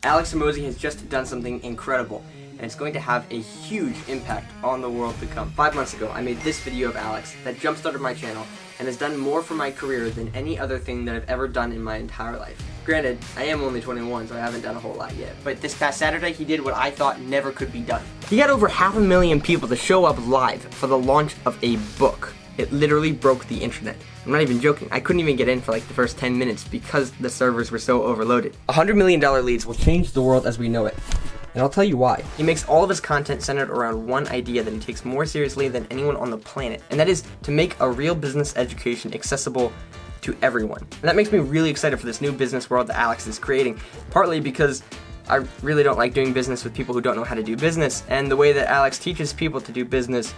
Alex Hormozi has just done something incredible, and it's going to have a huge impact on the world to come. 5 months ago, I made this video of Alex that jump-started my channel and has done more for my career than any other thing that I've ever done in my entire life. Granted, I am only 21, so I haven't done a whole lot yet, but this past Saturday, he did what I thought never could be done. He got over 500,000 people to show up live for the launch of a book. It literally broke the internet. I'm not even joking. I couldn't even get in for like the first 10 minutes because the servers were so overloaded. $100 million leads will change the world as we know it. And I'll tell you why. He makes all of his content centered around one idea that he takes more seriously than anyone on the planet. And that is to make a real business education accessible to everyone. And that makes me really excited for this new business world that Alex is creating. Partly because I really don't like doing business with people who don't know how to do business. And the way that Alex teaches people to do business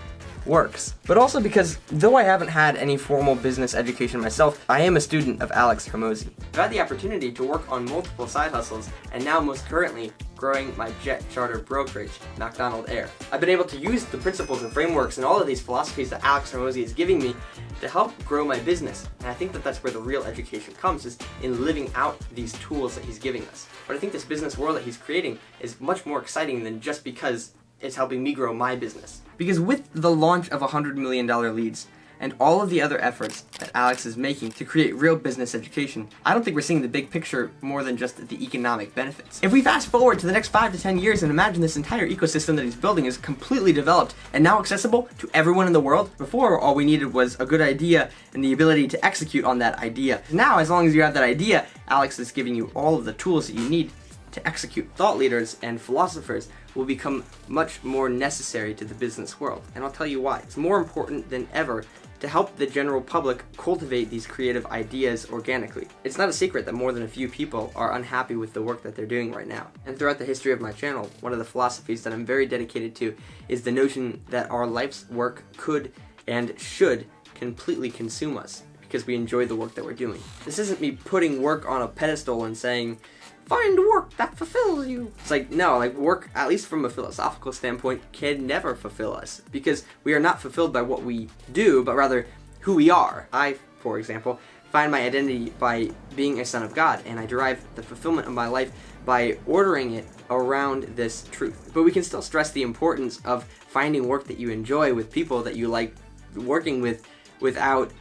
works. But also because, though I haven't had any formal business education myself, I am a student of Alex Hormozi. I've had the opportunity to work on multiple side hustles, and now most currently growing my jet charter brokerage, McDonald Air. I've been able to use the principles and frameworks and all of these philosophies that Alex Hormozi is giving me to help grow my business. And I think that that's where the real education comes, is in living out these tools that he's giving us. But I think this business world that he's creating is much more exciting than just because it's helping me grow my business. Because with the launch of $100 million leads and all of the other efforts that Alex is making to create real business education, I don't think we're seeing the big picture more than just the economic benefits. If we fast forward to the next 5 to 10 years and imagine this entire ecosystem that he's building is completely developed and now accessible to everyone in the world, before all we needed was a good idea and the ability to execute on that idea. Now, as long as you have that idea, Alex is giving you all of the tools that you need to execute. Thought leaders and philosophers will become much more necessary to the business world, and I'll tell you why. It's more important than ever to help the general public cultivate these creative ideas organically. It's not a secret that more than a few people are unhappy with the work that they're doing right now. And throughout the history of my channel, one of the philosophies that I'm very dedicated to is the notion that our life's work could and should completely consume us because we enjoy the work that we're doing. This isn't me putting work on a pedestal and saying, find work that fulfills you. It's like, no, like work, at least from a philosophical standpoint, can never fulfill us because we are not fulfilled by what we do, but rather who we are. I, for example, find my identity by being a son of God, and I derive the fulfillment of my life by ordering it around this truth. But we can still stress the importance of finding work that you enjoy with people that you like working with without,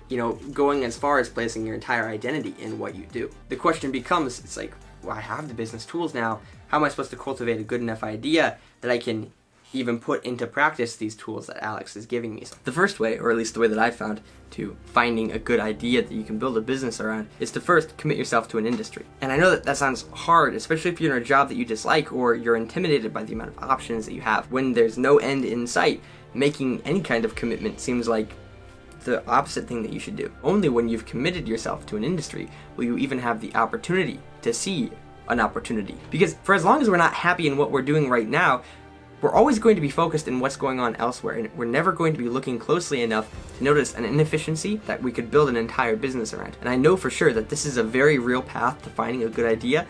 going as far as placing your entire identity in what you do. The question becomes, it's like, well, I have the business tools now. How am I supposed to cultivate a good enough idea that I can even put into practice these tools that Alex is giving me? So the first way, or at least the way that I found to finding a good idea that you can build a business around, is to first commit yourself to an industry. And I know that that sounds hard, especially if you're in a job that you dislike or you're intimidated by the amount of options that you have. When there's no end in sight, making any kind of commitment seems like the opposite thing that you should do. Only when you've committed yourself to an industry will you even have the opportunity to see an opportunity. Because for as long as we're not happy in what we're doing right now, we're always going to be focused in what's going on elsewhere, and we're never going to be looking closely enough to notice an inefficiency that we could build an entire business around. And I know for sure that this is a very real path to finding a good idea,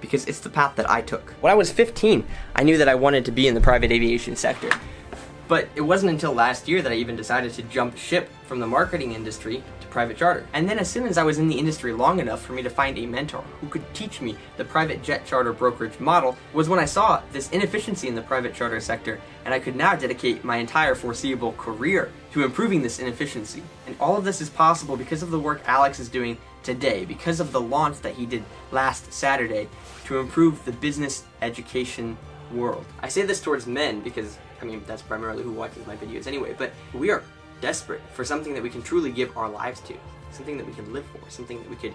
because it's the path that I took. When I was 15, I knew that I wanted to be in the private aviation sector. But it wasn't until last year that I even decided to jump ship from the marketing industry to private charter. And then as soon as I was in the industry long enough for me to find a mentor who could teach me the private jet charter brokerage model, was when I saw this inefficiency in the private charter sector, and I could now dedicate my entire foreseeable career to improving this inefficiency. And all of this is possible because of the work Alex is doing today, because of the launch that he did last Saturday to improve the business education world. I say this towards men because that's primarily who watches my videos anyway, but we are desperate for something that we can truly give our lives to, something that we can live for, something that we could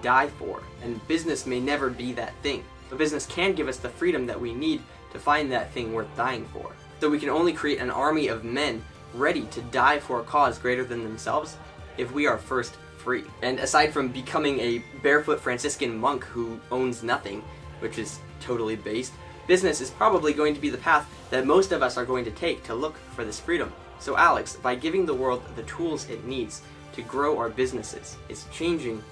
die for. And business may never be that thing, but business can give us the freedom that we need to find that thing worth dying for. So we can only create an army of men ready to die for a cause greater than themselves if we are first free. And aside from becoming a barefoot Franciscan monk who owns nothing, which is totally based, business is probably going to be the path that most of us are going to take to look for this freedom. So Alex, by giving the world the tools it needs to grow our businesses, is changing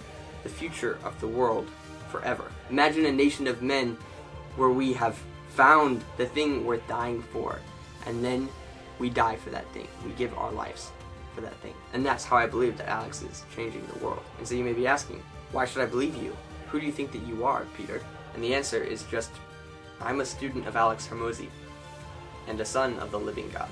the future of the world forever. Imagine a nation of men where we have found the thing worth dying for, and then we die for that thing. We give our lives for that thing. And that's how I believe that Alex is changing the world. And so you may be asking, why should I believe you? Who do you think that you are, Peter? And the answer is just, I'm a student of Alex Hormozi, and a son of the living God.